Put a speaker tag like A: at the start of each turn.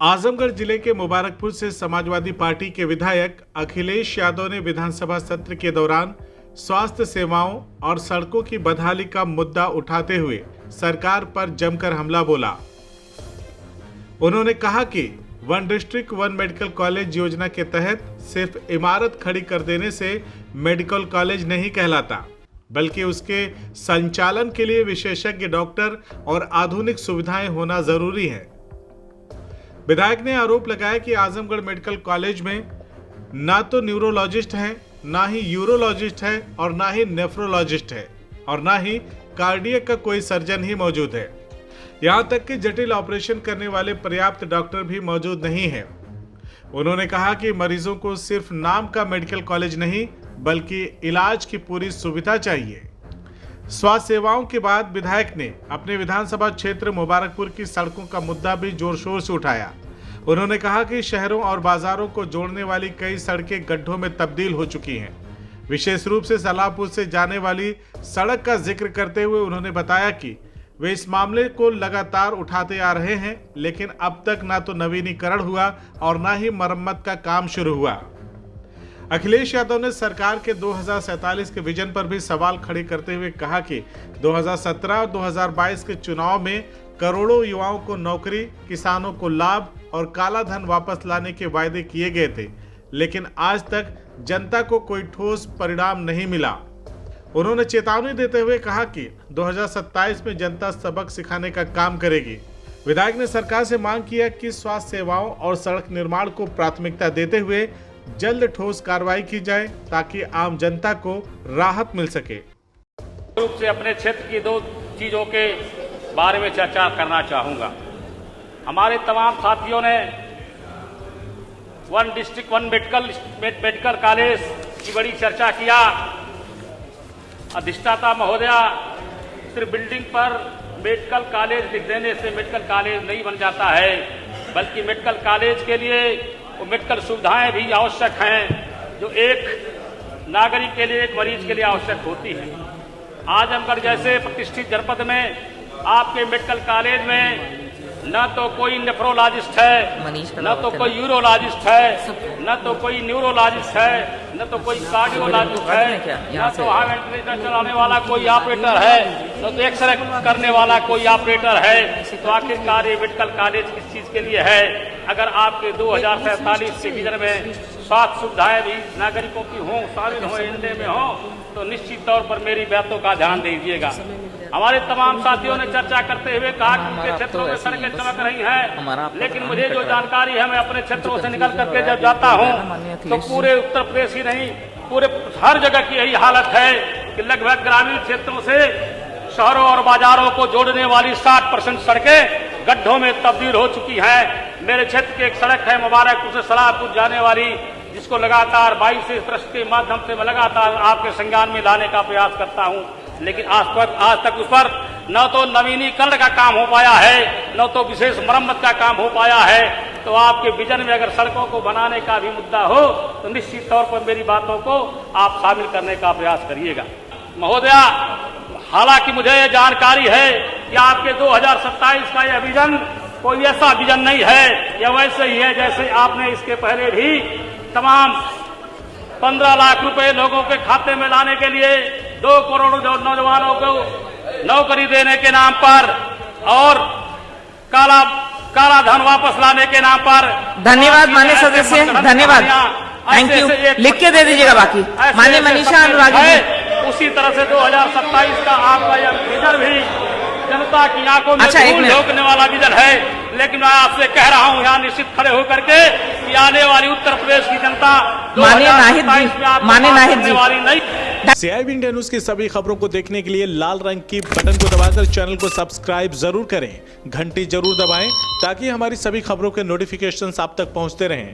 A: आजमगढ़ जिले के मुबारकपुर से समाजवादी पार्टी के विधायक अखिलेश यादव ने विधानसभा सत्र के दौरान स्वास्थ्य सेवाओं और सड़कों की बदहाली का मुद्दा उठाते हुए सरकार पर जमकर हमला बोला। उन्होंने कहा कि one district one medical college योजना के तहत सिर्फ इमारत खड़ी कर देने से मेडिकल कॉलेज नहीं कहलाता, बल्कि उसके संचालन के लिए विशेषज्ञ डॉक्टर और आधुनिक सुविधाएं होना जरूरी है। विधायक ने आरोप लगाया कि आजमगढ़ मेडिकल कॉलेज में ना तो न्यूरोलॉजिस्ट है, ना ही यूरोलॉजिस्ट है और ना ही नेफ्रोलॉजिस्ट है और ना ही कार्डियक का कोई सर्जन ही मौजूद है। यहाँ तक कि जटिल ऑपरेशन करने वाले पर्याप्त डॉक्टर भी मौजूद नहीं है। उन्होंने कहा कि मरीजों को सिर्फ नाम का मेडिकल कॉलेज नहीं बल्कि इलाज की पूरी सुविधा चाहिए। स्वास्थ्य सेवाओं के बाद विधायक ने अपने विधानसभा क्षेत्र मुबारकपुर की सड़कों का मुद्दा भी जोर शोर से उठाया। उन्होंने कहा कि शहरों और बाजारों को जोड़ने वाली कई सड़कें गड्ढों में तब्दील हो चुकी हैं। विशेष रूप से सलाहपुर से जाने वाली सड़क का जिक्र करते हुए उन्होंने बताया कि वे इस मामले को लगातार उठाते आ रहे हैं, लेकिन अब तक ना तो नवीनीकरण हुआ और ना ही मरम्मत का काम शुरू हुआ। अखिलेश यादव ने सरकार के 2047 के विजन पर भी सवाल खड़े करते हुए कहा कि 2017 और 2022 के चुनाव में करोड़ों युवाओं को नौकरी, किसानों को लाभ और काला धन वापस लाने के वायदे किए गए थे, लेकिन आज तक जनता को कोई ठोस परिणाम नहीं मिला। उन्होंने चेतावनी देते हुए कहा कि 2027 में जनता सबक सिखाने का काम करेगी। विधायक ने सरकार से मांग किया कि स्वास्थ्य सेवाओं और सड़क निर्माण को प्राथमिकता देते हुए जल्द ठोस कार्रवाई की जाए ताकि आम जनता को राहत मिल सके।
B: रूप से अपने क्षेत्र की दो चीजों के बारे में चर्चा करना चाहूंगा। हमारे तमाम साथियों ने one district one medical college की बड़ी चर्चा किया। अधिष्ठाता महोदया, सिर्फ बिल्डिंग पर मेडिकल कॉलेज लिख देने से मेडिकल कॉलेज नहीं बन जाता है, बल्कि मेडिकल कॉलेज के लिए वो मेडिकल सुविधाएं भी आवश्यक हैं जो एक नागरिक के लिए, एक मरीज के लिए आवश्यक होती हैं। आजमगढ़ जैसे प्रतिष्ठित जनपद में आपके मेडिकल कॉलेज में न तो कोई नेफ्रोलॉजिस्ट है, न तो कोई यूरोलॉजिस्ट है, न तो कोई न्यूरोलॉजिस्ट है, न तो कोई कार्डियोलॉजिस्ट है, न तो वहाँ वेंटिलेटर चलाने वाला कोई ऑपरेटर है, न तो एक्सरे करने वाला कोई ऑपरेटर है। तो आखिरकार ये मेडिकल कॉलेज किस चीज के लिए है? अगर आपके 2047 के विजन में स्वास्थ्य सुविधाएं भी नागरिकों की हों, शामिल हों, एजेंडे में हों, तो निश्चित तौर पर मेरी बातों का ध्यान दीजिएगा। हमारे तमाम साथियों ने चर्चा करते हुए कहा कि उनके क्षेत्रों में सड़कें चमक रही हैं, लेकिन मुझे जो जानकारी है, मैं अपने क्षेत्रों से निकल करके जब जाता हूं तो पूरे उत्तर प्रदेश ही नहीं, पूरे हर जगह की यही हालत है कि लगभग ग्रामीण क्षेत्रों से शहरों और बाजारों को जोड़ने वाली 60% सड़कें गड्ढों में तब्दील हो चुकी हैं। मेरे क्षेत्र की एक सड़क है मुबारकपुर से सलाहपुर जाने वाली, जिसको लगातार 22 ट्रस्ट के माध्यम से मैं लगातार आपके संज्ञान में लाने का प्रयास करता हूं, लेकिन आज तक उस पर न तो नवीनीकरण का काम हो पाया है, न तो विशेष मरम्मत का काम हो पाया है। तो आपके विजन में अगर सड़कों को बनाने का भी मुद्दा हो तो निश्चित तौर पर मेरी बातों को आप शामिल करने का प्रयास करिएगा। महोदया, हालांकि मुझे ये जानकारी है कि आपके 2027 का यह विजन कोई ऐसा विजन नहीं है, यह वैसे ही है जैसे आपने इसके पहले भी तमाम 15 लाख रुपए लोगों के खाते में लाने के लिए 2 करोड़ नौजवानों को नौकरी देने के नाम पर और काला धन वापस लाने के नाम पर।
C: धन्यवाद माननीय सदस्य, धन्यवाद, थैंक यू। लिख के दे दीजिएगा बाकी। माननीय मनीषा अनुरागी जी,
B: उसी तरह से 2027 का आपका यह विजन भी जनता की आंखों में धूल झोंकने वाला विजन है। लेकिन मैं आपसे कह रहा हूं यहाँ निश्चित खड़े होकर के कि आने वाली उत्तर प्रदेश की जनता
C: माननीय नाहिद जी
B: वाली नहीं।
A: CIB इंडिया न्यूज की सभी खबरों को देखने के लिए लाल रंग की बटन को दबाकर चैनल को सब्सक्राइब जरूर करें, घंटी जरूर दबाएं ताकि हमारी सभी खबरों के नोटिफिकेशंस आप तक पहुंचते रहें।